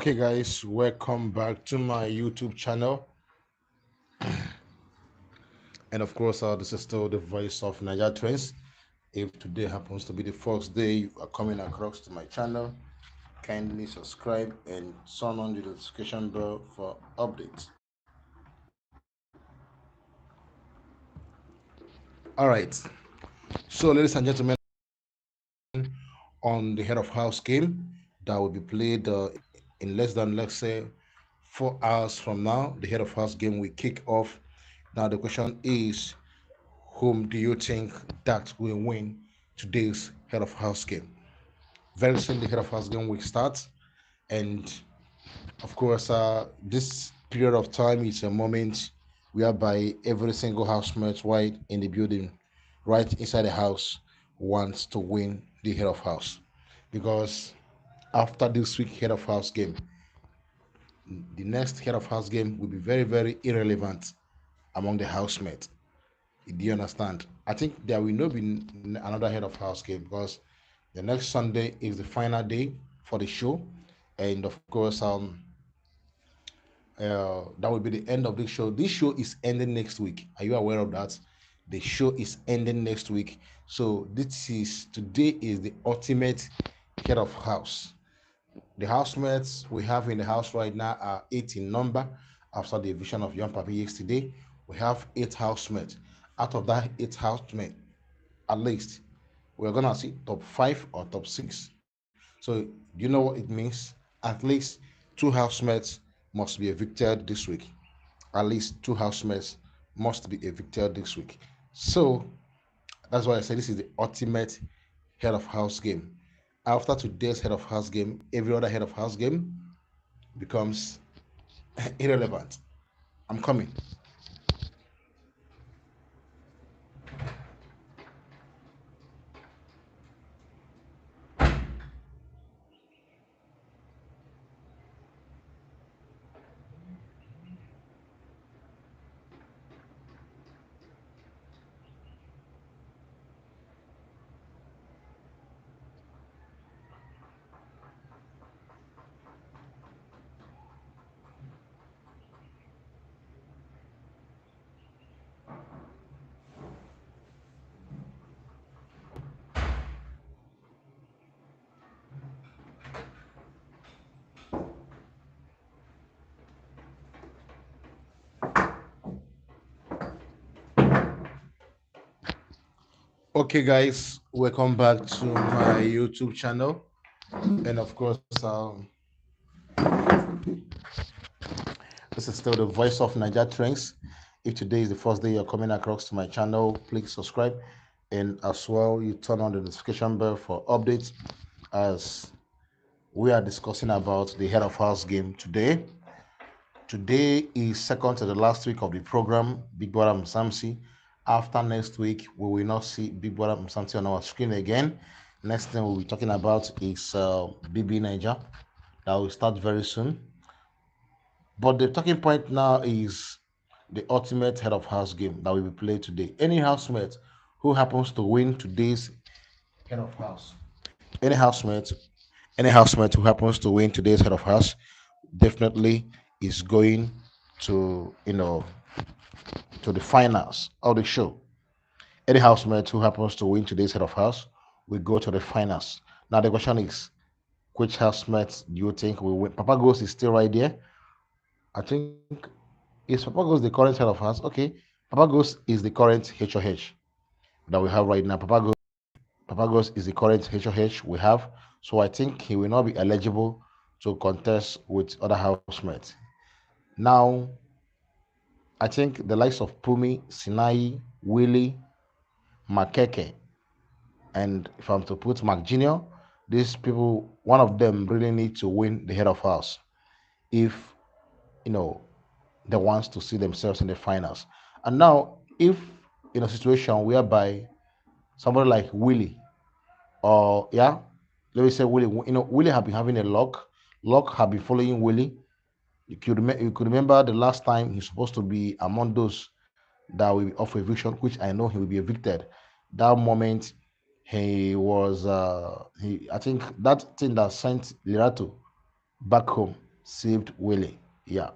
Okay, guys, welcome back to my YouTube channel. And of course, this is still the voice of Niger Trends. If today happens to be the first day you are coming across to my channel, kindly subscribe and turn on the notification bell for updates. All right, so ladies and gentlemen, on the head of house game that will be played in less than, let's say, 4 hours from now, the head of house game will kick off. Now, the question is, whom do you think that will win today's head of house game? Very soon, the head of house game will start, and of course, this period of time is a moment whereby every single housemate right in the building, right inside the house, wants to win the head of house, because after this week head of house game, the next head of house game will be very, very irrelevant among the housemates. Do you understand? I think there will not be another head of house game because the next Sunday is the final day for the show, and of course, that will be the end of this show. This show is ending next week. Are you aware of that? The show is ending next week. So today is the ultimate head of house. The housemates we have in the house right now are eight in number. After the eviction of young Papi yesterday, we have eight housemates. Out of that eight housemates, at least we're gonna see top five or top six. So you know what it means? At least two housemates must be evicted this week. At least two housemates must be evicted this week. So that's why I say this is the ultimate head of house game. After today's head of house game, every other head of house game becomes irrelevant. I'm coming. Okay, guys, welcome back to my YouTube channel. And of course, this is still the voice of Niger Trends. If today is the first day you're coming across to my channel, please subscribe. And as well, you turn on the notification bell for updates as we are discussing about the head of house game today. Today is second to the last week of the program, Big Brother Mzansi. After next week, we will not see Big Brother Mzansi on our screen again. Next thing we'll be talking about is BB Niger. That will start very soon. But the talking point now is the ultimate head of house game that will be played today. Any housemate who happens to win today's head of house, any housemate, any housemate who happens to win today's head of house definitely is going to, to the finals of the show. Any housemate who happens to win today's head of house will go to the finals. Now the question is, which housemate do you think will win? Papa Ghost is still right there. I think is Papa Ghost the current head of house? Okay, Papa Ghost is the current HOH that we have right now. Papa Ghost is the current HOH we have. So I think he will not be eligible to contest with other housemates. Now, I think the likes of Pumi, Sinai, Willie, Makeke, and if I'm to put Mark Jr., these people, one of them really need to win the head of house if, you know, they wants to see themselves in the finals. And now, if in a situation whereby somebody like Willie, or yeah, let me say Willie, Willie have been having a lock. Lock have been following Willie. You could remember the last time he's supposed to be among those that will be off eviction, which I know he will be evicted. That moment, he was he. I think that thing that sent Lirato back home. saved Willie. Yeah,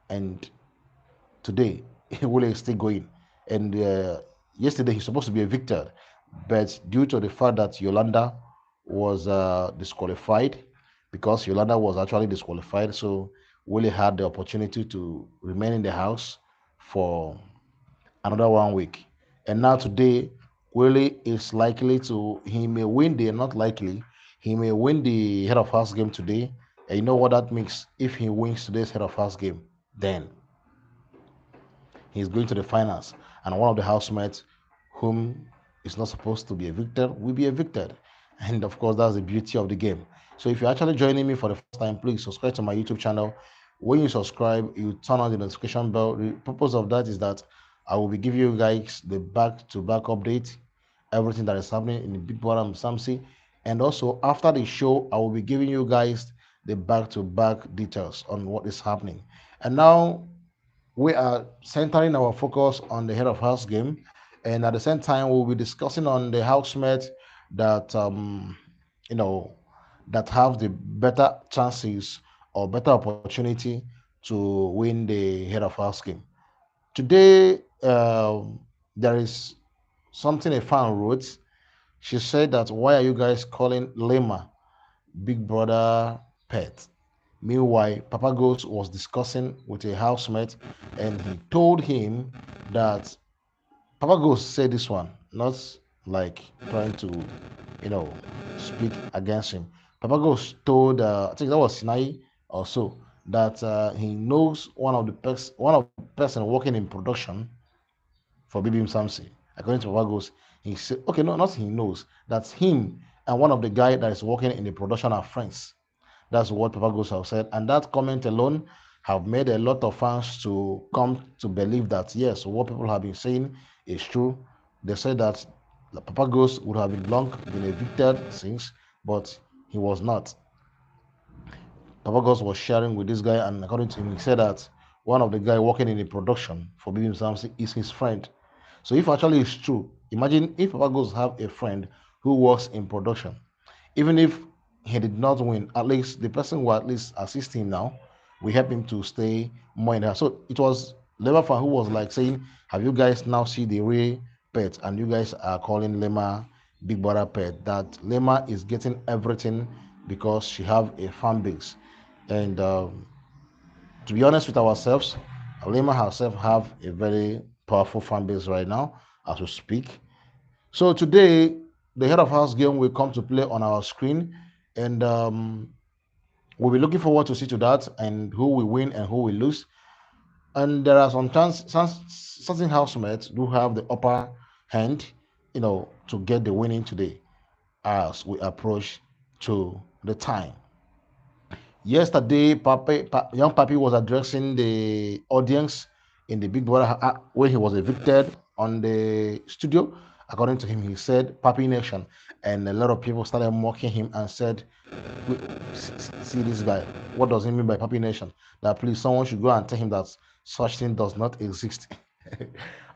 and today Willie is still going. And yesterday he's supposed to be evicted, but due to the fact that Yolanda was disqualified, because Yolanda was actually disqualified, so Willie had the opportunity to remain in the house for another 1 week. And now today, Willie is likely to, he may win the, not likely, he may win the head of house game today. And you know what that means? If he wins today's head of house game, then he's going to the finals. And one of the housemates whom is not supposed to be evicted will be evicted. And of course, that's the beauty of the game. So if you're actually joining me for the first time, please subscribe to my YouTube channel. When you subscribe, you turn on the notification bell. The purpose of that is that I will be giving you guys the back-to-back update, everything that is happening in the Big Brother Mzansi. And also after the show, I will be giving you guys the back-to-back details on what is happening. And now we are centering our focus on the head of house game, and at the same time we'll be discussing on the housemates that you know that have the better chances or better opportunity to win the head of house game today. There is something a fan wrote. She said that, why are you guys calling Lema Big Brother pet? Meanwhile, Papa Ghost was discussing with a housemate, and he told him that Papa Ghost said this one, not like trying to, you know, speak against him. Papa Ghost told, I think that was Sinai also, that he knows one of the person working in production for Bibi Samsi. According to Papa Ghost, he said, okay, no, not he knows. That's him and one of the guy that is working in the production are friends. That's what Papa Ghost have said. And that comment alone have made a lot of fans to come to believe that, yes, what people have been saying is true. They said that Papa Ghost would have been evicted since, but he was not. Papa Ghost was sharing with this guy, and according to him, he said that one of the guy working in the production for Bibi Samsi is his friend. So if actually it's true, imagine if Papa Ghost have a friend who works in production. Even if he did not win, at least the person who at least assist him now will help him to stay more in the house. So it was Lema fan who was like saying, have you guys now see the real pet? And you guys are calling Lema Big Brother pet. That Lema is getting everything because she have a fan base. And to be honest with ourselves, Lema herself have a very powerful fan base right now as we speak. So today, the head of house game will come to play on our screen, and we'll be looking forward to see to that and who will win and who will lose. And there are some certain housemates do have the upper hand, to get the winning today as we approach to the time. Yesterday, young Papi was addressing the audience in the Big Brother when he was evicted on the studio. According to him, he said Papi Nation, and a lot of people started mocking him and said, See this guy, what does he mean by Papi Nation? That please, someone should go and tell him that such thing does not exist."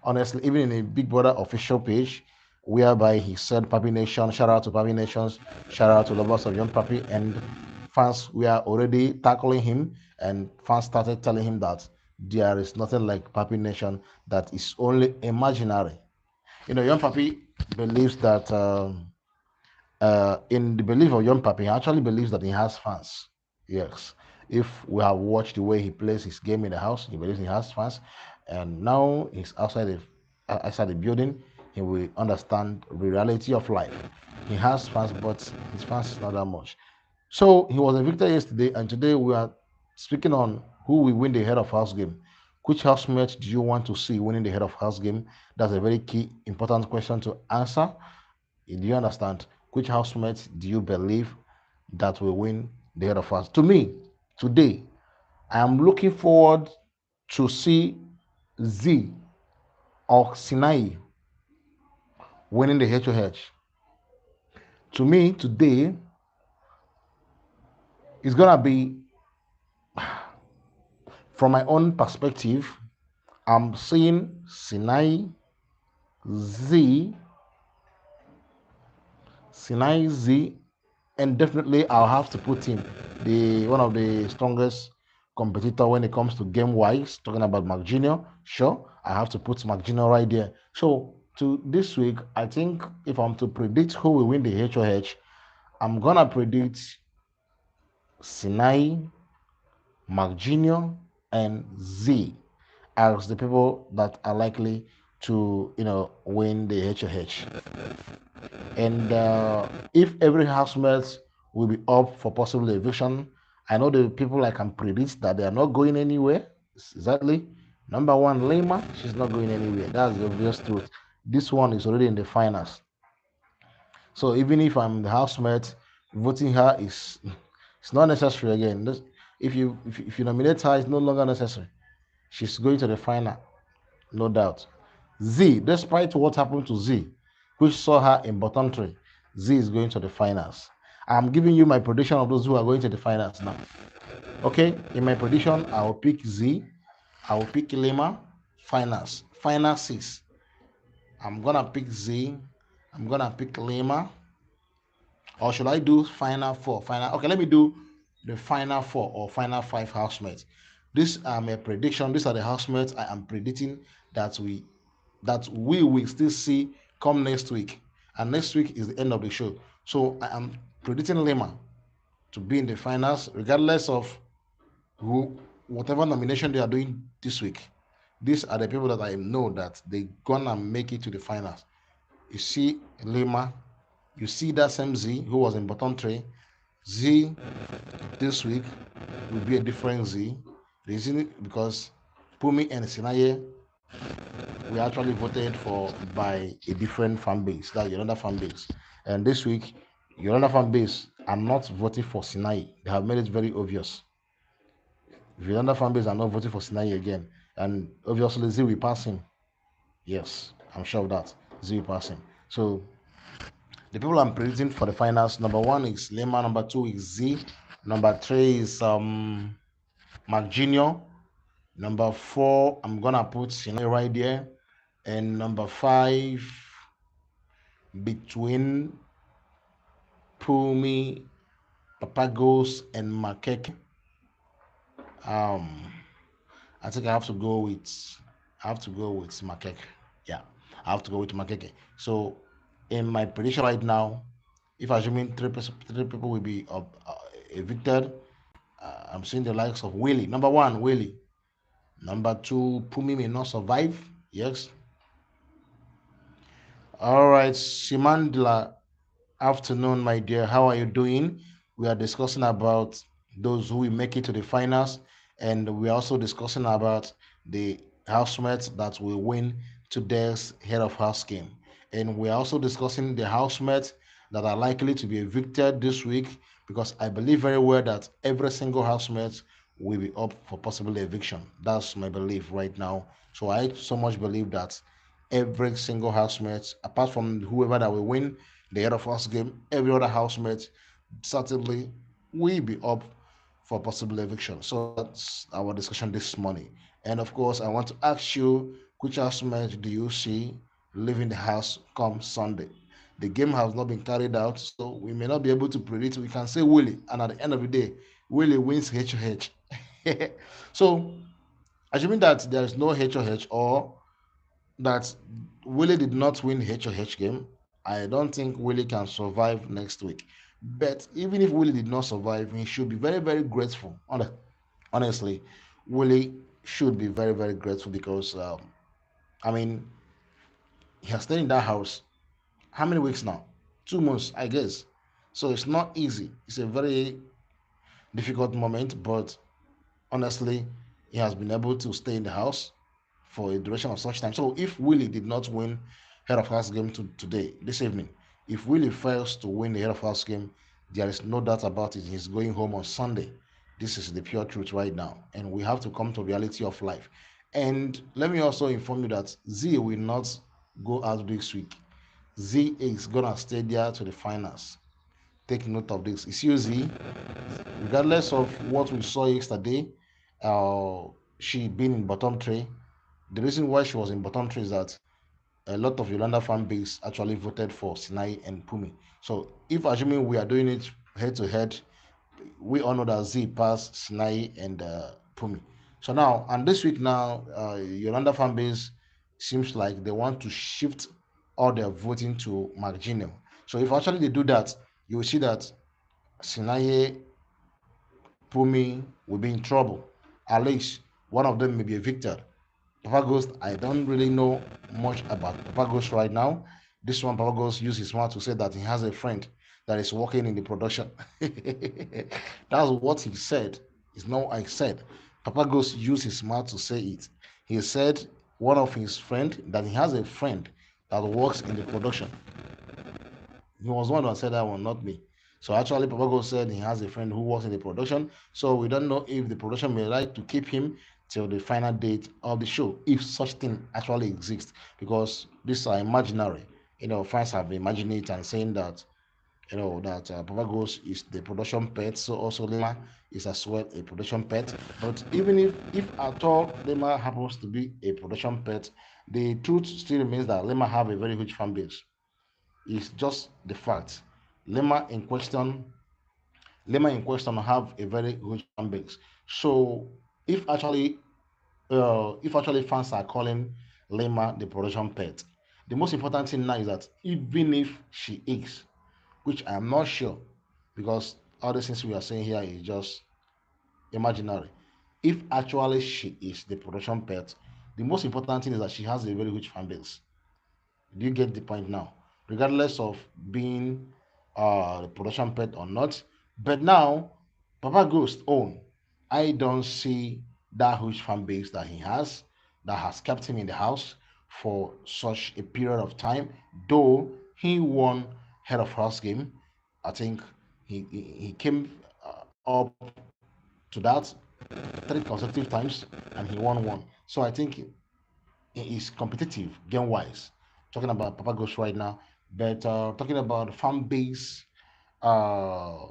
Honestly, even in a Big Brother official page, whereby he said Papi Nation, shout out to Papi Nations, shout out to lovers of young Papi, and fans were already tackling him, and fans started telling him that there is nothing like Papi Nation, that is only imaginary. Young Papi believes that, in the belief of young Papi, he actually believes that he has fans. Yes. If we have watched the way he plays his game in the house, he believes he has fans. And now he's outside the building, he will understand the reality of life. He has fans, but his fans is not that much. So he was evicted yesterday, and today we are speaking on who will win the head of house game. Which housemate do you want to see winning the head of house game? That's a very key, important question to answer. Do you understand? Which housemate do you believe that will win the head of house? To me, today, I am looking forward to see Z or Sinai winning the HOH. To me, today is gonna be, from my own perspective, I'm seeing Sinai Z, and definitely I'll have to put him, the one of the strongest competitor when it comes to game wise, talking about Mark Jr., sure, I have to put Mark Jr. right there. So to this week, I think if I'm to predict who will win the HOH, I'm gonna predict Sinai, Mark Jr., and Z as the people that are likely to win the HOH. And if every housemate will be up for possible eviction, I know the people I can predict that they are not going anywhere. Exactly. Number one, Lima, she's not going anywhere. That's the obvious truth. This one is already in the finals. So even if I'm the housemate, voting her is it's not necessary again. If you nominate her, it's no longer necessary. She's going to the final, no doubt. Z, despite what happened to Z, which saw her in bottom three, Z is going to the finals. I'm giving you my prediction of those who are going to the finals now. Okay, in my prediction, I will pick Z, I will pick Lima, finals, final six. I'm gonna pick Z, I'm gonna pick Lima, or should I do final four? Final. Okay, let me do the final four or final five housemates. These are my prediction. These are the housemates I am predicting that we will still see come next week. And next week is the end of the show. So I am predicting Lima to be in the finals, regardless of whatever nomination they are doing this week. These are the people that I know that they gonna make it to the finals. You see Lima, you see that same Z who was in bottom three. Z this week will be a different Z. The reason because Pumi and Sinaye we actually voted for by a different fan base, that's another fan base. And this week, Yolanda fan base are not voting for Sinai. They have made it very obvious. Yolanda fan base are not voting for Sinai again. And obviously, Z will pass him. Yes, I'm sure of that. Z will pass him. So the people I'm predicting for the finals, number one is Lema, number two is Z, number three is Mark Jr., number four, I'm gonna put Sinai right there, and number five between Pumi, Papagos, and Makeke. Um, I think I have to go with Makeke. Yeah, I have to go with Makeke. So, in my prediction right now, if assuming three people will be evicted, I'm seeing the likes of Willie. Number one, Willie. Number two, Pumi may not survive. Yes. All right, Simandla. Afternoon, my dear. How are you doing? We are discussing about those who will make it to the finals, and we are also discussing about the housemates that will win today's head of house game. And we are also discussing the housemates that are likely to be evicted this week because I believe very well that every single housemate will be up for possible eviction. That's my belief right now. So I so much believe that every single housemate, apart from whoever that will win the head of house game, every other housemate certainly will be up for possible eviction. So that's our discussion this morning. And of course, I want to ask you, which housemate do you see leaving the house come Sunday? The game has not been carried out, so we may not be able to predict. We can say Willie, and at the end of the day, Willie wins HOH. So, assuming that there is no HOH or that Willie did not win HOH game, I don't think Willie can survive next week. But even if Willie did not survive, he should be very, very grateful. Honestly, Willie should be very, very grateful because, I mean, he has stayed in that house how many weeks now? 2 months, I guess. So it's not easy. It's a very difficult moment, but honestly, he has been able to stay in the house for a duration of such time. So if Willie did not win head of house game today, this evening, if Willie fails to win the head of house game, there is no doubt about it. He's going home on Sunday. This is the pure truth right now. And we have to come to reality of life. And let me also inform you that Z will not go out this week. Z is gonna stay there to the finals. Take note of this. It's you, Z. Regardless of what we saw yesterday, uh, she been in bottom three. The reason why she was in bottom three is that a lot of Yolanda fan base actually voted for Sinai and Pumi. So if assuming we are doing it head to head, we all know that Z passed Sinai and Pumi. So now, and this week now, Yolanda fan base seems like they want to shift all their voting to Marginal. So if actually they do that, you will see that Sinaye, Pumi will be in trouble. At least one of them may be evicted. Papa Ghost, I don't really know much about Papa Ghost right now. This one, Papa Ghost used his mouth to say that he has a friend that is working in the production. That's what he said. It's not I said. Papa Ghost used his mouth to say it. He said one of his friend that he has a friend that works in the production. He was one that said that one, not me. So actually, Papago said he has a friend who works in the production. So we don't know if the production may like to keep him till the final date of the show, if such thing actually exists, because these are imaginary. Fans have imagined it and saying that that Papagos is the production pet, so also Lima is as well a production pet. But even if at all Lima happens to be a production pet, the truth still remains that Lima have a very huge fan base. It's just the fact. Lema in question, Lema in question have a very huge fan base. So if actually, if actually fans are calling Lema the production pet, the most important thing now is that even if she is, which I am not sure, because all the things we are saying here is just imaginary. If actually she is the production pet, the most important thing is that she has a very huge fan base. Do you get the point now? Regardless of being the production pet or not. But now, Papa Ghost own, I don't see that huge fan base that he has that has kept him in the house for such a period of time. Though he won head of house game, I think he came up to that three consecutive times and he won one. So I think is competitive game wise. Talking about Papa Ghost right now, but talking about fan base uh,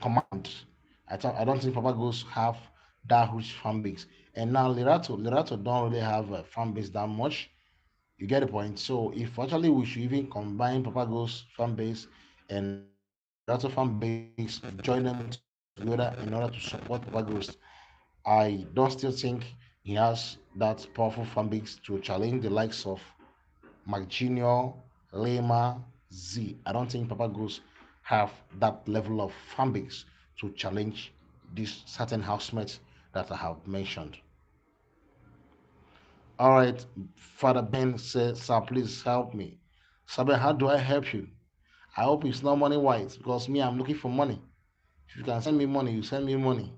command, I don't think Papa Ghost have that huge fan base. And now Lerato don't really have a fan base that much. You get the point. So if actually we should even combine Papa Ghost fan base and Lerato fan base, join them together in order to support Papa Ghost, I don't still think he has that powerful fan base to challenge the likes of Mark Jr., Lema, Z. I don't think Papa Goose have that level of fan base to challenge these certain housemates that I have mentioned. All right, Father Ben says, Sir, please help me. Sabe, how do I help you? I hope it's not money wise because me, I'm looking for money. If you can send me money, you send me money.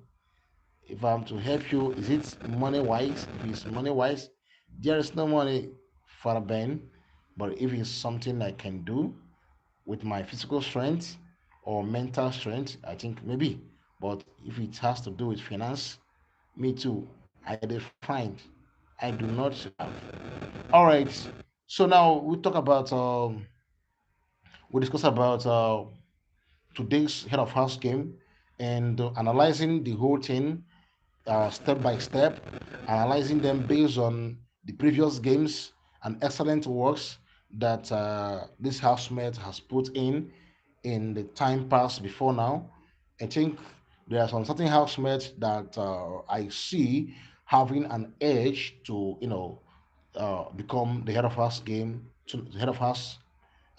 If I'm to help you, is it money wise? If it's money wise, there is no money for a Ben. But if it's something I can do with my physical strength or mental strength, I think maybe. But if it has to do with finance, me too. I defined. I do not have. All right. So now we talk about we discuss about today's head of house game and analyzing the whole thing step by step, analyzing them based on the previous games and excellent works that this housemate has put in the time past before now. I think there are some certain housemates that I see having an edge to become the head of house game to the head of house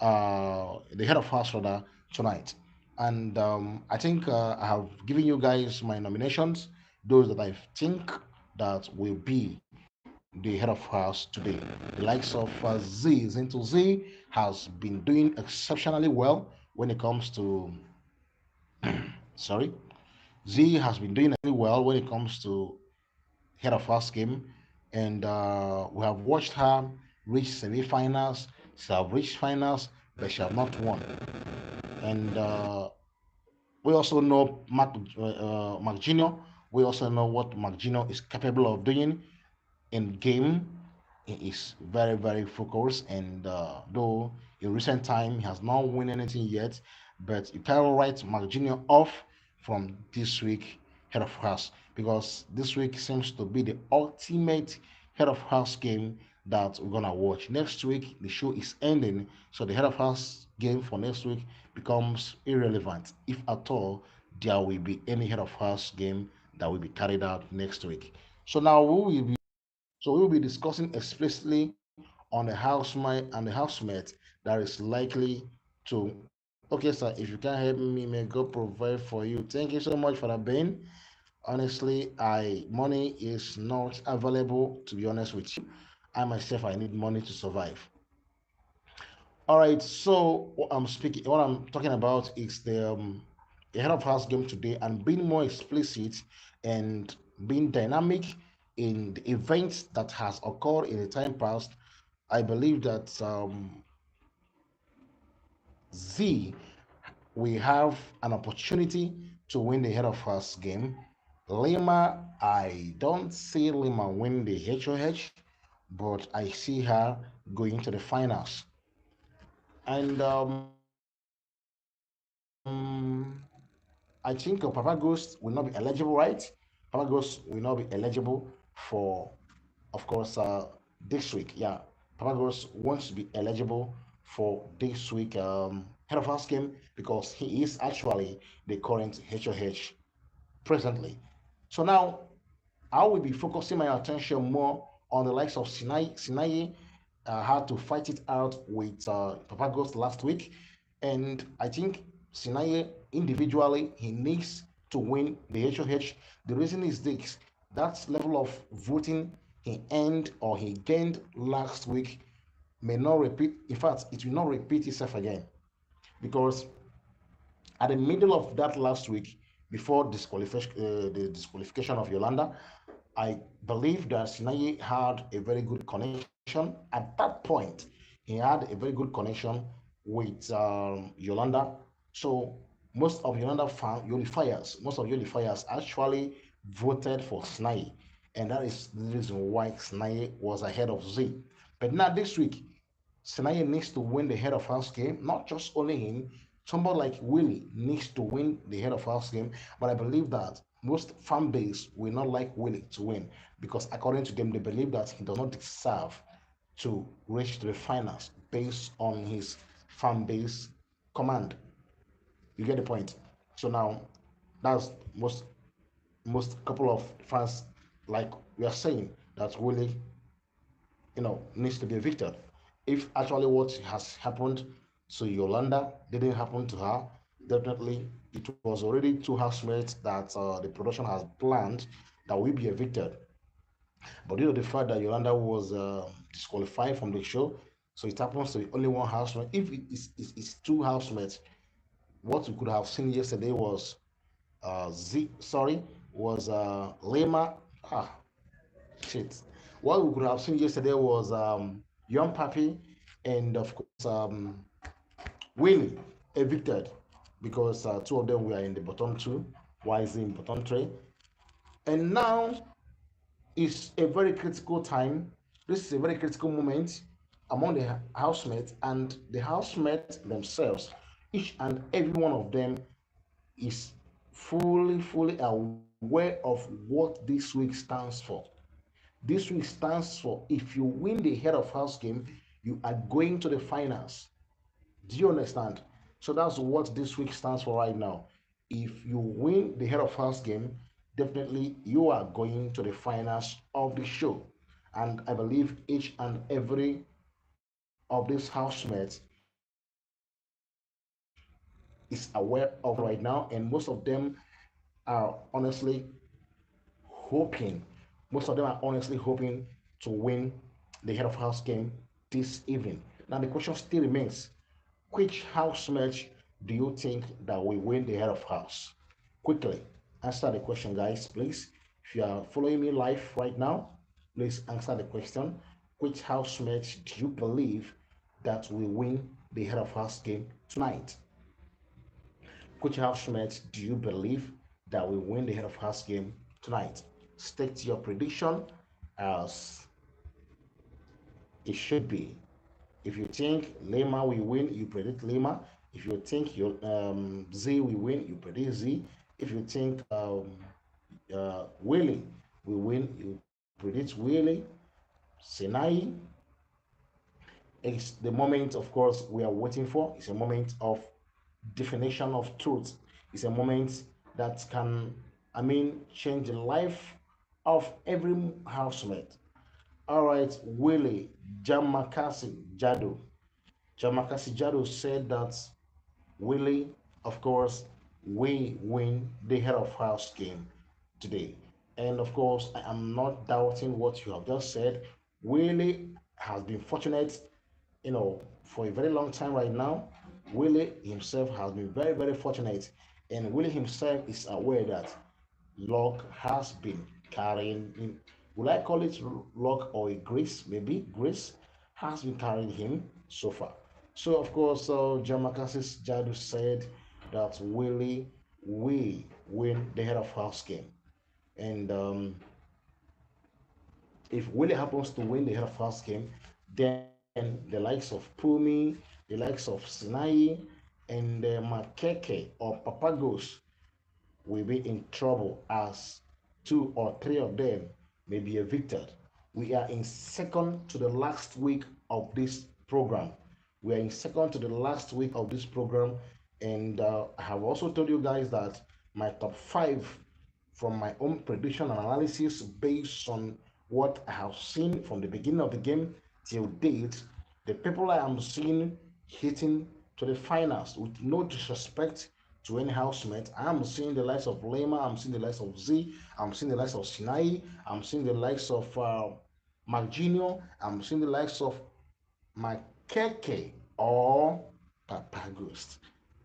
the head of house rather tonight. And I think I have given you guys my nominations, those that I think that will be the head of house today. The likes of Z, Zinto Z, has been doing exceptionally well when it comes to, sorry, Z has been doing really well when it comes to head of house game. And we have watched her reach semi-finals. She have reached finals, but she have not won. And we also know Mark Jr. We also know what Mark Jr. is capable of doing in game. He is very, very focused. And though in recent time he has not won anything yet, but you can write Mark Jr. off from this week head of house because this week seems to be the ultimate head of house game that we're gonna watch. Next week the show is ending, so the head of house game for next week becomes irrelevant if at all there will be any head of house game that will be carried out next week. So now we will be discussing explicitly on the housemate and the housemate that is likely to. Okay, sir, if you can help me, may God provide for you. Thank you so much for that, Ben. Honestly, I money is not available, to be honest with you. I myself, I need money to survive. All right, so what I'm talking about is the head of house game today, and being more explicit and being dynamic in the events that has occurred in the time past. I believe that Z we have an opportunity to win the head of house game. Lima, I don't see Lima win the HOH, but I see her going to the finals. And I think Papa Ghost will not be eligible, right? Papa Ghost will not be eligible for, of course, this week. Yeah, Papa Ghost wants to be eligible for this week head of house game because he is actually the current HOH presently. So now I will be focusing my attention more on the likes of Sinai. Sinai had to fight it out with Papagos last week, and I think Sinai individually he needs to win the HOH. The reason is this: that level of voting he earned or he gained last week may not repeat. In fact, it will not repeat itself again because at the middle of that last week, before the disqualification of Yolanda, I believe that Sinai had a very good connection. At that point, he had a very good connection with Yolanda. So most of Yolifiers actually voted for Sinai. And that is the reason why Sinai was ahead of Z. But now this week, Sinai needs to win the head of house game. Not just only him, somebody like Willie needs to win the head of house game. But I believe that most fan base will not like Willie to win because according to them, they believe that he does not deserve to reach to the finals based on his fan base command. You get the point. So now that's most couple of fans like we are saying that Willie needs to be evicted. If actually what has happened to Yolanda didn't happen to her, definitely it was already two housemates that the production has planned that will be evicted. But due to the fact that Yolanda was disqualified from the show, so it happens to be only one housemate. If it's two housemates, what we could have seen yesterday was was Lema. Ah, shit. What we could have seen yesterday was Young Papi and of course Winnie evicted because two of them were in the bottom two, Wise in bottom three. And now is a very critical time. This is a very critical moment among the housemates and the housemates themselves. Each and every one of them is fully aware of what this week stands for. This week stands for if you win the head of house game, you are going to the finals. Do you understand? So that's what this week stands for right now. If you win the head of house game, definitely you are going to the finals of the show. And I believe each and every of these housemates is aware of what is happening right now, and most of them are honestly hoping, most of them are honestly hoping to win the head of house game this evening. Now the question still remains: which housemate do you think that will win the head of house? Quickly answer the question, guys, please. If you are following me live right now, please answer the question. Which housemate do you believe that will win the head of house game tonight? Which housemate do you believe that will win the head of house game tonight? State your prediction as it should be. If you think Lima will win, you predict Lima. If you think your Z will win, you predict Z. If you think Willie will win, you predict Willie. Sinai, it's the moment, of course, we are waiting for. It's a moment of definition of truth. It's a moment that can change the life of every housemate. All right, Willie Jamakasi Jado. Jamakasi Jado said that Willie, of course, we win the head of house game today. And of course, I am not doubting what you have just said. Willie has been fortunate, for a very long time right now. Willie himself has been very, very fortunate. And Willie himself is aware that luck has been carrying him. Will I call it luck or a grace? Maybe grace has been carrying him so far. So of course, Jamakasis Jadu said that Willie we win the head of house game, and if Willie happens to win the head of house game, then the likes of Pumi, the likes of Sinai, and Makeke or Papagos will be in trouble as two or three of them may be evicted. We are in second to the last week of this program. We are in second to the last week of this program, and I have also told you guys that my top five from my own prediction and analysis based on what I have seen from the beginning of the game till date, the people I am seeing hitting to the finals with no disrespect to any housemate. I am seeing the likes of Lema, I'm seeing the likes of Z, I'm seeing the likes of Sinai, I'm seeing the likes of Mark Jr., I'm seeing the likes of Makeke or Papa Ghost.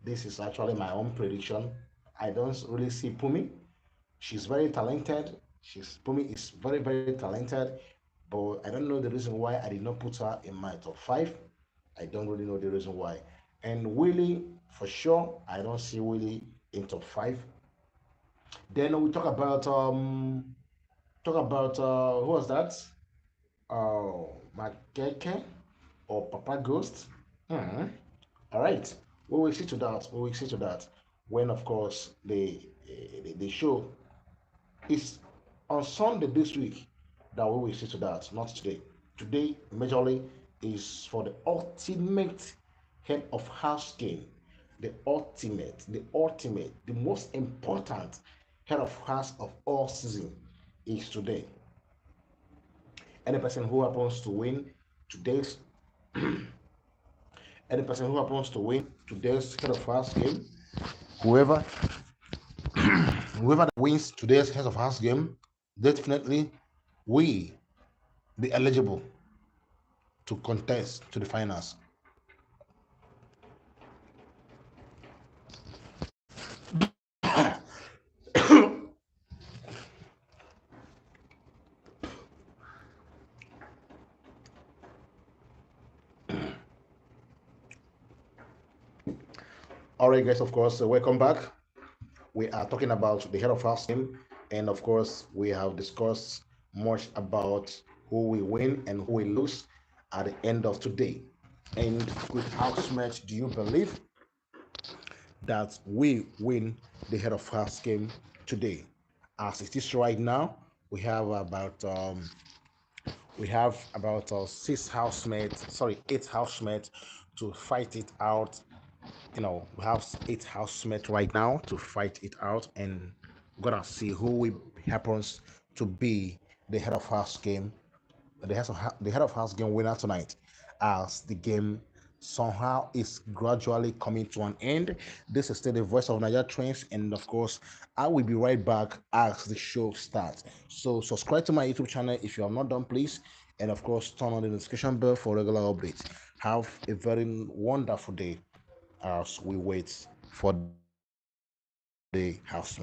This is actually my own prediction. I don't really see Pumi. She's very talented. Pumi is very, very talented, but I don't know the reason why I did not put her in my top five. I don't really know the reason why. And Willie, for sure, I don't see Willie in top five. Then we talk about who was that? Makeke or Papa Ghost. Hmm. All right. We will see to that. We will see to that when, of course, the show is on Sunday this week that we will see to that, not today. Today, majorly, is for the ultimate head of house game. The most important head of house of all season is today. Any person who happens to win today's any person who happens to win today's head of house game, whoever whoever that wins today's head of house game, definitely we be eligible to contest to the finals. All right, guys, of course, welcome back. We are talking about the head of house game, and of course, we have discussed much about who will win and who will lose at the end of today. And with how much do you believe that we win the head of house game today? As it is right now, we have about eight housemates to fight it out. We have eight housemates right now to fight it out, and we're gonna see who happens to be the head of house game, the head of house game winner tonight, as the game somehow is gradually coming to an end. This is still the voice of Nigeria Trains, and of course, I will be right back as the show starts. So subscribe to my YouTube channel if you have not done, please, and of course, turn on the notification bell for regular updates. Have a very wonderful day as we wait for the house.